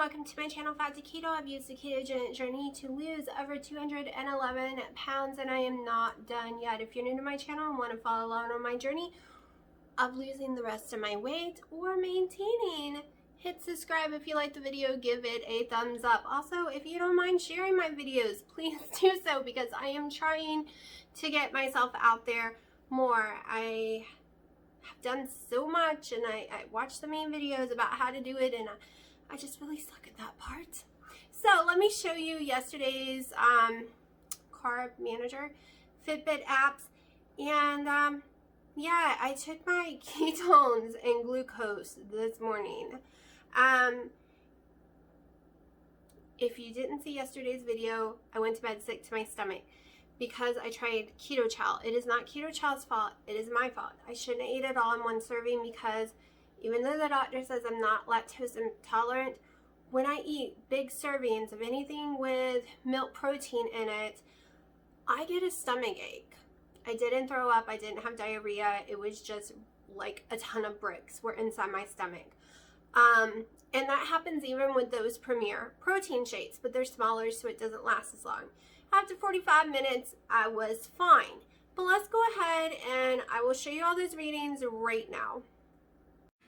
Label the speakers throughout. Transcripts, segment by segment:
Speaker 1: welcome to my channel, Fat to Keto. I've used the ketogenic journey to lose over 211 pounds and I am not done yet. If you're new to my channel and want to follow along on my journey of losing the rest of my weight or maintaining, hit subscribe. If you like the video, give it a thumbs up. Also, if you don't mind sharing my videos, please do so because I am trying to get myself out there more. I have done so much and I watched the main videos about how to do it and I just really suck at that part. So let me show you yesterday's carb manager Fitbit apps, and yeah, I took my ketones and glucose this morning. If you didn't see yesterday's video, I went to bed sick to my stomach because I tried keto chow. It is not keto chow's fault, it is my fault. I shouldn't have ate it all in one serving because even though the doctor says I'm not lactose intolerant, when I eat big servings of anything with milk protein in it, I get a stomach ache. I didn't throw up, I didn't have diarrhea, it was just like a ton of bricks were inside my stomach. And that happens even with those Premier protein shakes, but they're smaller so it doesn't last as long. After 45 minutes, I was fine. But let's go ahead and I will show you all those readings right now.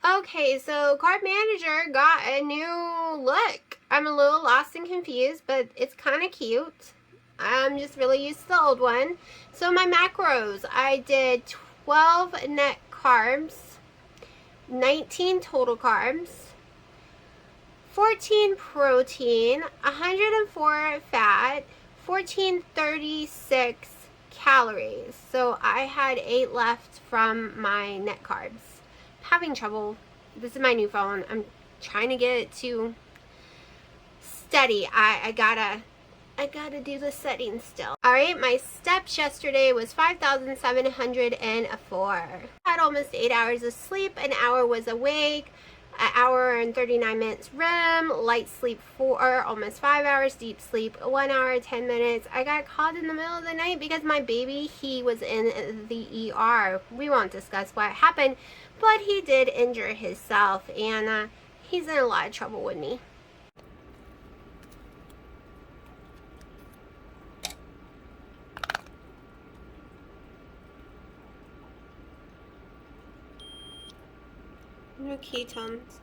Speaker 1: Okay, so Carb Manager got a new look. I'm a little lost and confused, but it's kind of cute. I'm just really used to the old one. So my macros, I did 12 net carbs, 19 total carbs, 14 protein, 104 fat, 1436 calories. So I had 8 left from my net carbs. Having trouble. This is my new phone. I'm trying to get it to steady. I gotta do the settings still. Alright, my steps yesterday was 5,704. I had almost 8 hours of sleep. An hour was awake. An hour and 39 minutes REM. Light sleep 4, almost 5 hours. Deep sleep 1 hour, 10 minutes. I got called in the middle of the night because my baby, he was in the ER. We won't discuss what happened, but he did injure himself and he's in a lot of trouble with me. No ketones.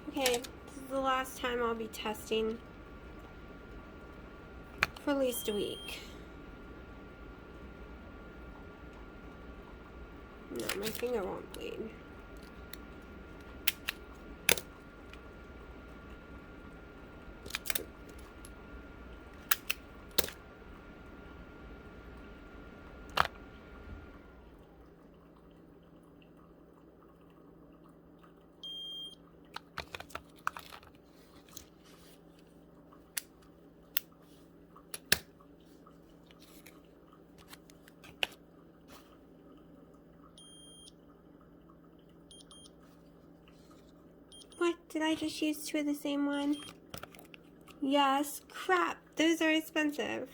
Speaker 1: Okay, this is the last time I'll be testing for at least a week. No, my finger won't bleed. What? Did I just use 2 of the same one? Yes. Crap. Those are expensive.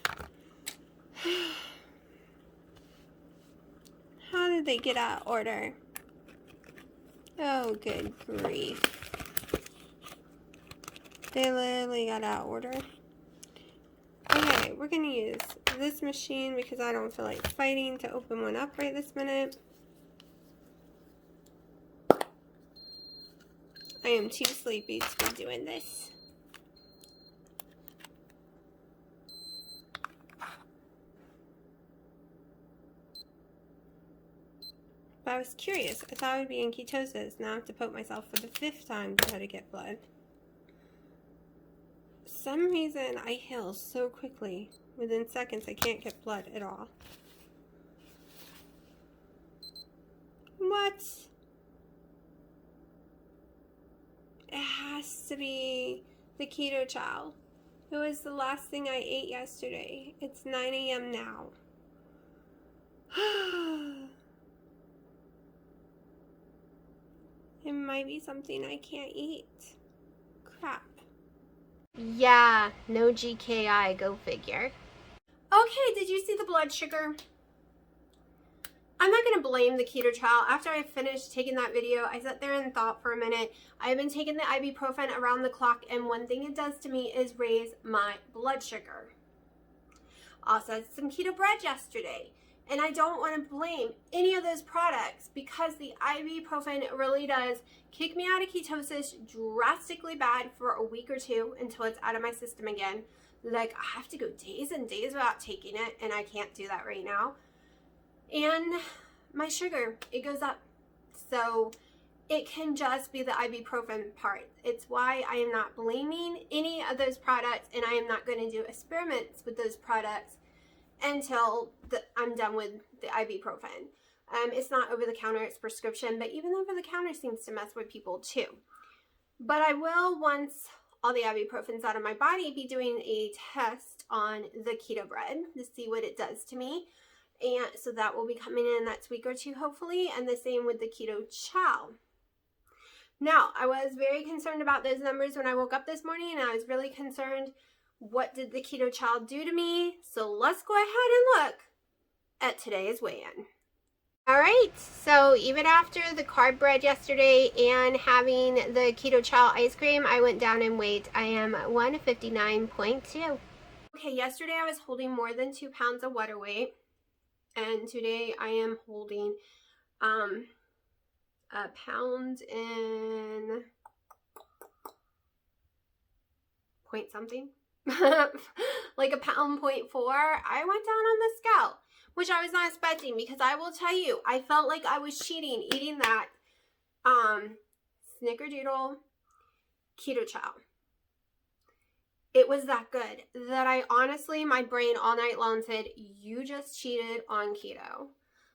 Speaker 1: How did they get out of order? Oh, good grief. They literally got out of order. Okay, we're going to use this machine because I don't feel like fighting to open one up right this minute. I am too sleepy to be doing this. But I was curious. I thought I would be in ketosis. Now I have to poke myself for the 5th time to try to get blood. For some reason, I heal so quickly. Within seconds, I can't get blood at all. What? It has to be the keto chow. It was the last thing I ate yesterday. It's 9 a.m. now. It might be something I can't eat. Crap. Yeah, no GKI, go figure. Okay, did you see the blood sugar? I'm not going to blame the keto trial. After I finished taking that video, I sat there and thought for a minute. I've been taking the ibuprofen around the clock, and one thing it does to me is raise my blood sugar. Also had some keto bread yesterday, and I don't want to blame any of those products because the ibuprofen really does kick me out of ketosis drastically bad for a week or two until it's out of my system again. Like, I have to go days and days without taking it, and I can't do that right now. And my sugar, it goes up. So it can just be the ibuprofen part. It's why I am not blaming any of those products, and I am not going to do experiments with those products until I'm done with the ibuprofen. It's not over the counter, it's prescription, but even over the counter seems to mess with people too. But I will, once all the ibuprofen's out of my body, be doing a test on the keto bread to see what it does to me. And so that will be coming in next week or two, hopefully, and the same with the keto chow. Now, I was very concerned about those numbers when I woke up this morning, and I was really concerned, what did the keto chow do to me? So let's go ahead and look at today's weigh-in. All right, so even after the carb bread yesterday and having the keto chow ice cream, I went down in weight. I am 159.2. Okay, yesterday I was holding more than 2 pounds of water weight. And today I am holding a pound and point something, like a pound 0.4. I went down on the scale, which I was not expecting, because I will tell you, I felt like I was cheating eating that snickerdoodle keto chow. It was that good that I honestly, my brain all night long said, you just cheated on keto.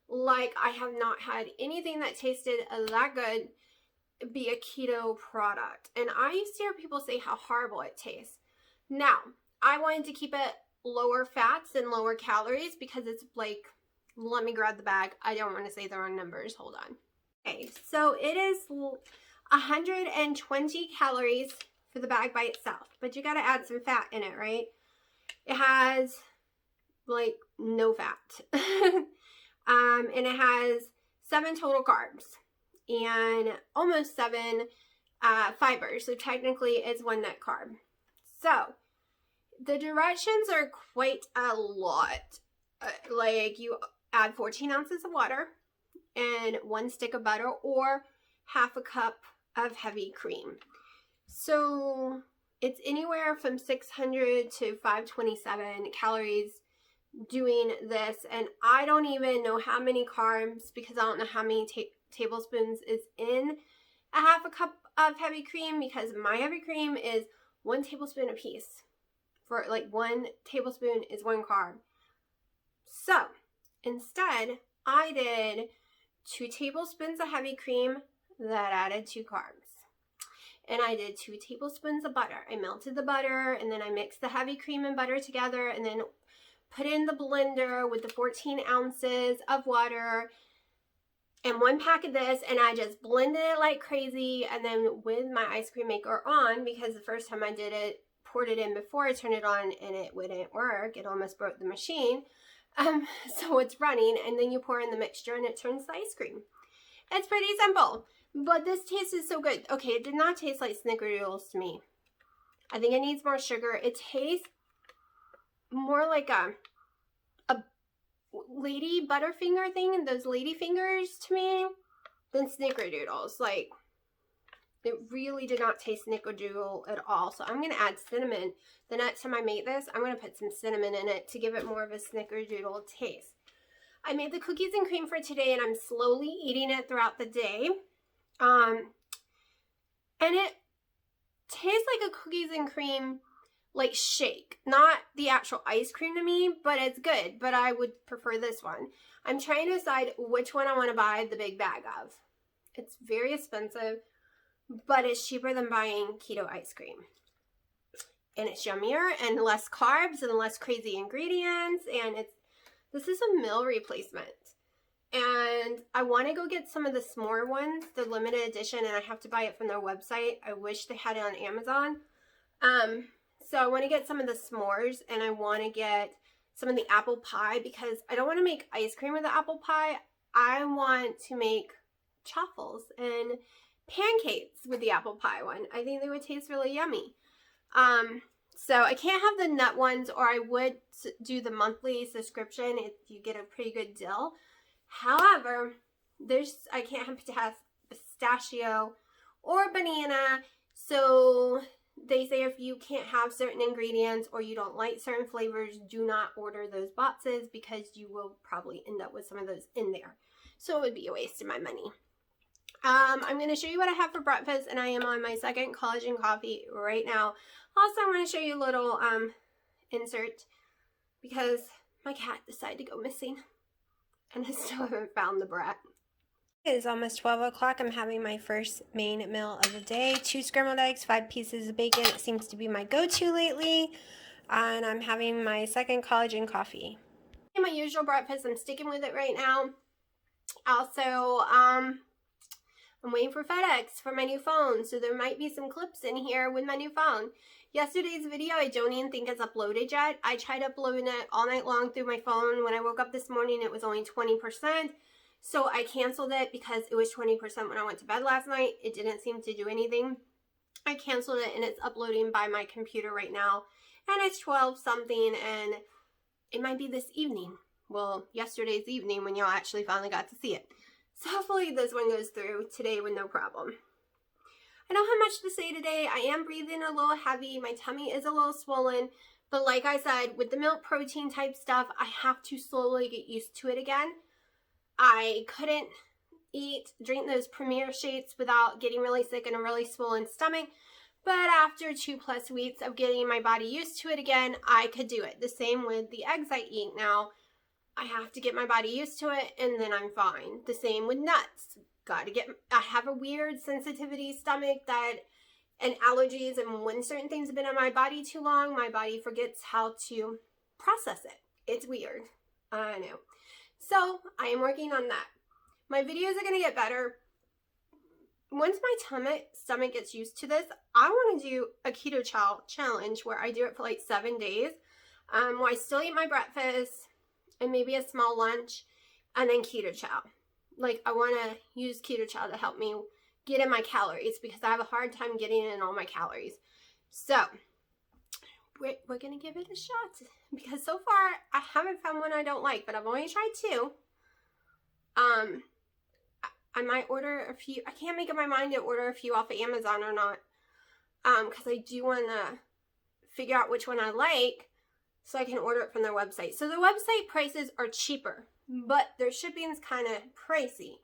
Speaker 1: Like, I have not had anything that tasted that good be a keto product. And I used to hear people say how horrible it tastes. Now, I wanted to keep it lower fats and lower calories because it's like, let me grab the bag. I don't want to say the wrong numbers. Hold on. Okay, so it is 120 calories for the bag by itself, but you got to add some fat in it, right? It has like no fat. And it has 7 total carbs and almost 7 fibers. So technically it's 1 net carb. So the directions are quite a lot. Like, you add 14 ounces of water and 1 stick of butter or half a cup of heavy cream. So it's anywhere from 600 to 527 calories doing this. And I don't even know how many carbs, because I don't know how many tablespoons is in a half a cup of heavy cream, because my heavy cream is 1 tablespoon a piece. For like 1 tablespoon is 1 carb. So instead, I did 2 tablespoons of heavy cream that added 2 carbs. And I did 2 tablespoons of butter. I melted the butter, and then I mixed the heavy cream and butter together, and then put in the blender with the 14 ounces of water and 1 pack of this, and I just blended it like crazy. And then with my ice cream maker on, because the first time I did it, poured it in before I turned it on, and it wouldn't work. It almost broke the machine. So it's running, and then you pour in the mixture, and it turns to ice cream. It's pretty simple. But this tastes so good. Okay, it did not taste like snickerdoodles to me. I think it needs more sugar. It tastes more like a lady butterfinger thing, and those lady fingers to me, than snickerdoodles. Like, it really did not taste snickerdoodle at all. So I'm going to add cinnamon. The next time I make this, I'm going to put some cinnamon in it to give it more of a snickerdoodle taste. I made the cookies and cream for today, and I'm slowly eating it throughout the day. And it tastes like a cookies and cream like shake, not the actual ice cream to me, but it's good. But I would prefer this one. I'm trying to decide which one I want to buy the big bag of. It's very expensive, but it's cheaper than buying keto ice cream. And it's yummier and less carbs and less crazy ingredients. And this is a meal replacement. And I want to go get some of the s'more ones, the limited edition, and I have to buy it from their website. I wish they had it on Amazon. So I want to get some of the s'mores, and I want to get some of the apple pie, because I don't want to make ice cream with the apple pie. I want to make chaffles and pancakes with the apple pie one. I think they would taste really yummy. So I can't have the nut ones, or I would do the monthly subscription if you get a pretty good deal. However, I can't have pistachio or banana. So they say if you can't have certain ingredients or you don't like certain flavors, do not order those boxes because you will probably end up with some of those in there. So it would be a waste of my money. I'm going to show you what I have for breakfast, and I am on my second collagen coffee right now. Also, I'm going to show you a little insert because my cat decided to go missing and I still haven't found the brat. It is almost 12 o'clock. I'm having my first main meal of the day. 2 scrambled eggs, 5 pieces of bacon. It seems to be my go-to lately. And I'm having my second collagen coffee. My usual breakfast, I'm sticking with it right now. Also, I'm waiting for FedEx for my new phone, so there might be some clips in here with my new phone. Yesterday's video, I don't even think it's uploaded yet. I tried uploading it all night long through my phone. When I woke up this morning, it was only 20%. So I canceled it because it was 20% when I went to bed last night. It didn't seem to do anything. I canceled it, and it's uploading by my computer right now. And it's 12 something, and it might be this evening. Well, yesterday's evening when y'all actually finally got to see it. So hopefully this one goes through today with no problem. I don't have much to say today. I am breathing a little heavy. My tummy is a little swollen. But like I said, with the milk protein type stuff, I have to slowly get used to it again. I couldn't drink those Premier shakes without getting really sick and a really swollen stomach. But after 2+ weeks of getting my body used to it again, I could do it. The same with the eggs I eat now. I have to get my body used to it, and then I'm fine. The same with nuts. I have a weird sensitivity stomach and allergies, and when certain things have been in my body too long, my body forgets how to process it. It's weird. I know. So I am working on that. My videos are going to get better. Once my stomach gets used to this, I want to do a keto challenge where I do it for like 7 days, where I still eat my breakfast and maybe a small lunch, and then keto chow. Like, I want to use keto chow to help me get in my calories because I have a hard time getting in all my calories. So we're going to give it a shot because so far I haven't found one I don't like, but I've only tried 2. I might order a few. I can't make up my mind to order a few off of Amazon or not, because I do want to figure out which one I like so I can order it from their website. So their website prices are cheaper, but their shipping's kind of pricey.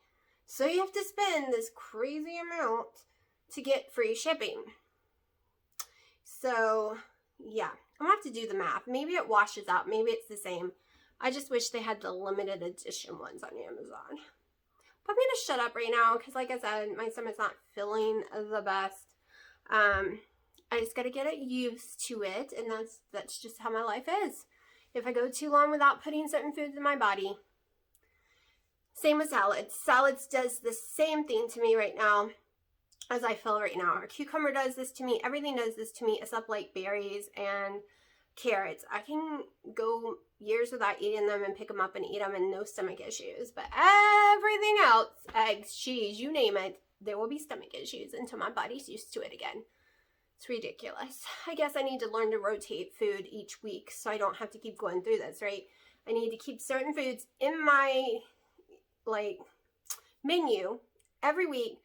Speaker 1: So you have to spend this crazy amount to get free shipping. So yeah, I'm gonna have to do the math. Maybe it washes out. Maybe it's the same. I just wish they had the limited edition ones on Amazon. But I'm gonna shut up right now because, like I said, my stomach's not feeling the best. I just gotta get used to it, and that's just how my life is. If I go too long without putting certain foods in my body. Same with salads. Salads does the same thing to me right now as I feel right now. Our cucumber does this to me. Everything does this to me except like berries and carrots. I can go years without eating them and pick them up and eat them and no stomach issues. But everything else, eggs, cheese, you name it, there will be stomach issues until my body's used to it again. It's ridiculous. I guess I need to learn to rotate food each week so I don't have to keep going through this, right? I need to keep certain foods in my menu every week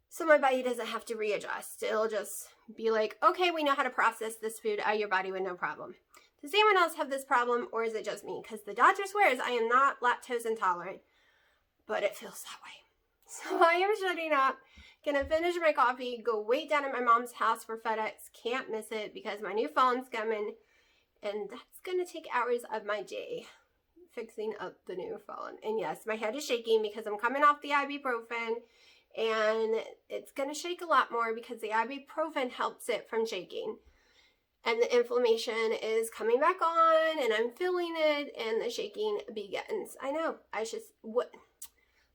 Speaker 1: so my body doesn't have to readjust. It'll just be like, okay, we know how to process this food out of your body with no problem. Does anyone else have this problem, or is it just me? Because the doctor swears I am not lactose intolerant, but it feels that way. So I am shutting up. Gonna finish my coffee, go wait down at my mom's house for FedEx. Can't miss it because my new phone's coming, and that's gonna take hours of my day fixing up the new phone. And yes, my head is shaking because I'm coming off the ibuprofen, and it's gonna shake a lot more because the ibuprofen helps it from shaking. And the inflammation is coming back on, and I'm feeling it, and the shaking begins. I know.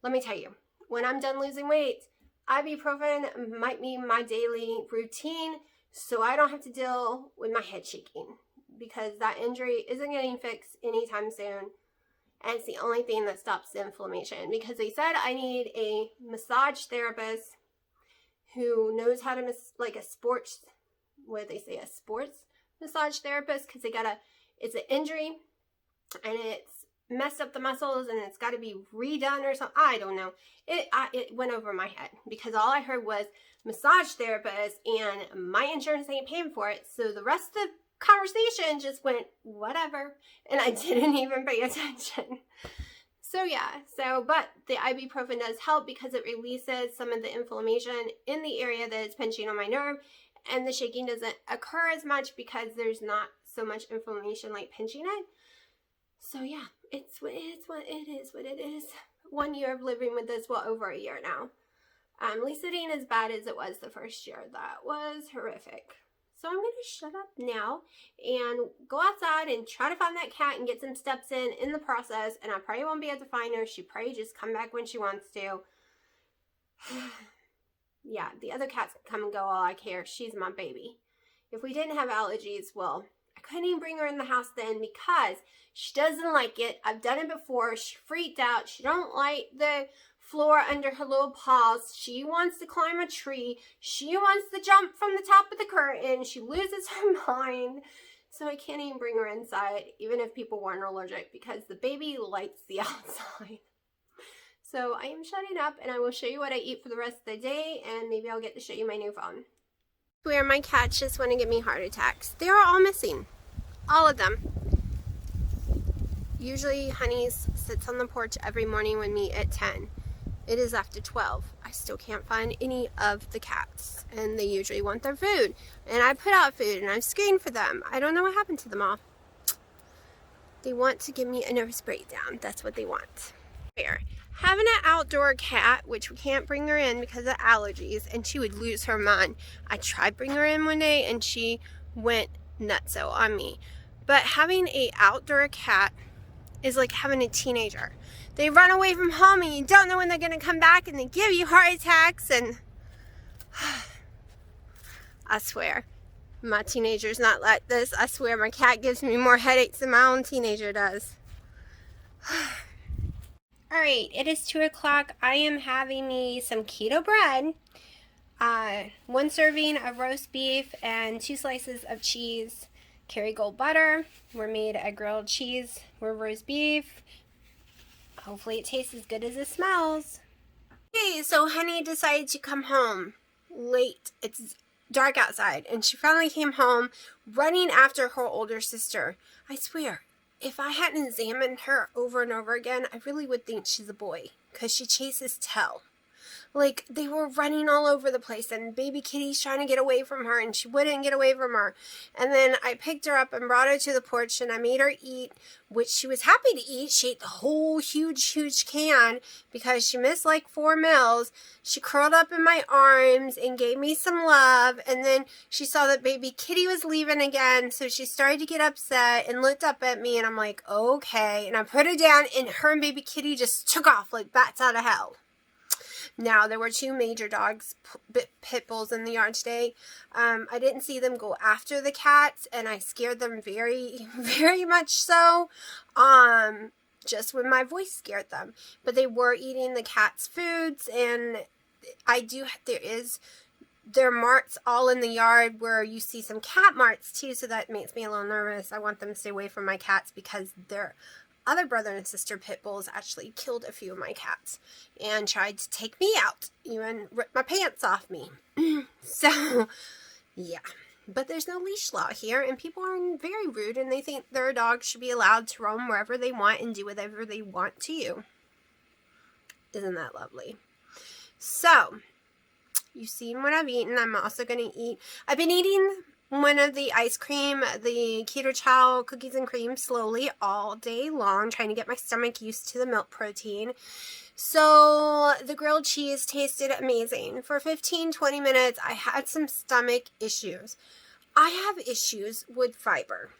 Speaker 1: Let me tell you, when I'm done losing weight, ibuprofen might be my daily routine so I don't have to deal with my head shaking because that injury isn't getting fixed anytime soon. And it's the only thing that stops the inflammation, because they said I need a massage therapist who knows how to like a sports, what do they say, a sports massage therapist, because it's an injury and it's messed up the muscles and it's got to be redone or something. I don't know. It went over my head because all I heard was massage therapist and my insurance ain't paying for it. So the rest of the conversation just went whatever, and I didn't even pay attention. So yeah, but the ibuprofen does help because it releases some of the inflammation in the area that is pinching on my nerve, and the shaking doesn't occur as much because there's not so much inflammation like pinching it. So yeah, it's what it is. 1 year of living with this, well over a year now. At least it ain't as bad as it was the first year. That was horrific. So I'm going to shut up now and go outside and try to find that cat and get some steps in the process. And I probably won't be able to find her. She probably just come back when she wants to. Yeah, the other cats can come and go all I care. She's my baby. If we didn't have allergies, well, I couldn't even bring her in the house then because she doesn't like it. I've done it before. She freaked out. She don't like the floor under her little paws. She wants to climb a tree. She wants to jump from the top of the curtain. She loses her mind. So I can't even bring her inside, even if people weren't allergic, because the baby likes the outside. So I am shutting up, and I will show you what I eat for the rest of the day, and maybe I'll get to show you my new phone. Where my cats just want to give me heart attacks. They are all missing. All of them. Usually Honey's sits on the porch every morning with me at 10. It is after 12. I still can't find any of the cats, and they usually want their food. And I put out food, and I've screened for them. I don't know what happened to them all. They want to give me a nervous breakdown. That's what they want. Here, having an outdoor cat, which we can't bring her in because of allergies, and she would lose her mind. I tried bringing her in one day, and she went nutso on me. But having an outdoor cat is like having a teenager. They run away from home and you don't know when they're going to come back, and they give you heart attacks, and I swear my teenager's not like this. I swear my cat gives me more headaches than my own teenager does. Alright, it is 2 o'clock. I am having me some keto bread, 1 serving of roast beef, and 2 slices of cheese. Kerrygold butter. We're made a grilled cheese. We're roast beef. Hopefully it tastes as good as it smells. Okay, so Honey decided to come home late. It's dark outside, and she finally came home running after her older sister. I swear, if I hadn't examined her over and over again, I really would think she's a boy, because she chases tail. Like, they were running all over the place, and baby kitty's trying to get away from her, and she wouldn't get away from her. And then I picked her up and brought her to the porch, and I made her eat, which she was happy to eat. She ate the whole huge can because she missed like 4 meals. She curled up in my arms and gave me some love, and then she saw that baby kitty was leaving again, so she started to get upset and looked up at me, and I'm like, okay. And I put her down, and her and baby kitty just took off like bats out of hell. Now, there were 2 major dogs, pit bulls, in the yard today. I didn't see them go after the cats, and I scared them very, very much so. Just when my voice scared them. But they were eating the cats' foods, and there are marks all in the yard where you see some cat marks too, so that makes me a little nervous. I want them to stay away from my cats because they're other brother and sister pit bulls actually killed a few of my cats and tried to take me out, even ripped my pants off me. So, yeah. But there's no leash law here, and people are very rude, and they think their dogs should be allowed to roam wherever they want and do whatever they want to you. Isn't that lovely? So, you've seen what I've eaten. I'm also going to eat. I've been eating one of the ice cream, the keto chow cookies and cream, slowly all day long, trying to get my stomach used to the milk protein. So the grilled cheese tasted amazing. For 15-20 minutes, I had some stomach issues. I have issues with fiber.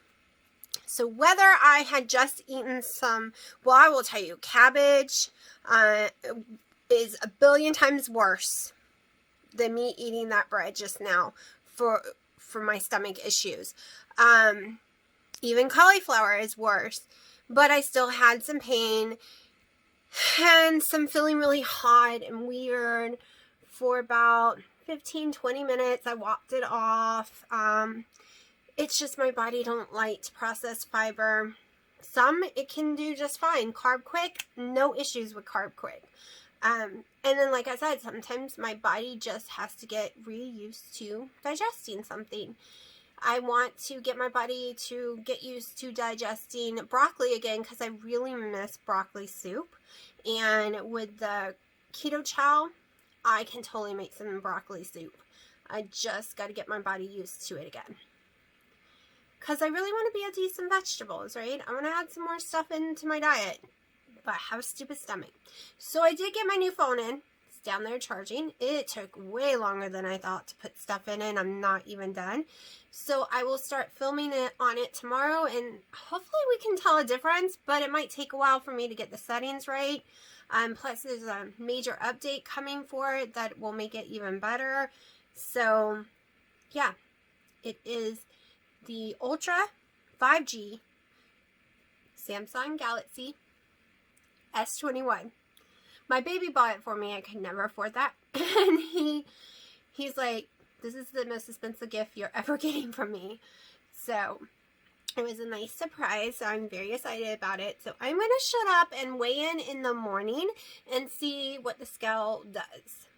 Speaker 1: So whether I had just eaten some, well, I will tell you, cabbage is a billion times worse than me eating that bread just now for my stomach issues. Even cauliflower is worse. but I still had some pain and some feeling really hot and weird for about 15-20 minutes. I walked it off. It's just my body don't like to process fiber. Some it can do just fine. Carb quick, no issues with carb quick. And then, like I said, sometimes my body just has to get reused to digesting something. I want to get my body to get used to digesting broccoli again because I really miss broccoli soup. And with the keto chow, I can totally make some broccoli soup. I just got to get my body used to it again. Because I really want to be able to eat some vegetables, right? I want to add some more stuff into my diet, but I have a stupid stomach. So I did get my new phone in. It's down there charging. It took way longer than I thought to put stuff in, and I'm not even done. So I will start filming it on it tomorrow, and hopefully we can tell a difference, but it might take a while for me to get the settings right. Plus there's a major update coming for it that will make it even better. So yeah, it is the Ultra 5G Samsung Galaxy S21. My baby bought it for me. I could never afford that. And he's like, this is the most expensive gift you're ever getting from me. So it was a nice surprise. So I'm very excited about it. So I'm going to shut up and weigh in the morning and see what the scale does.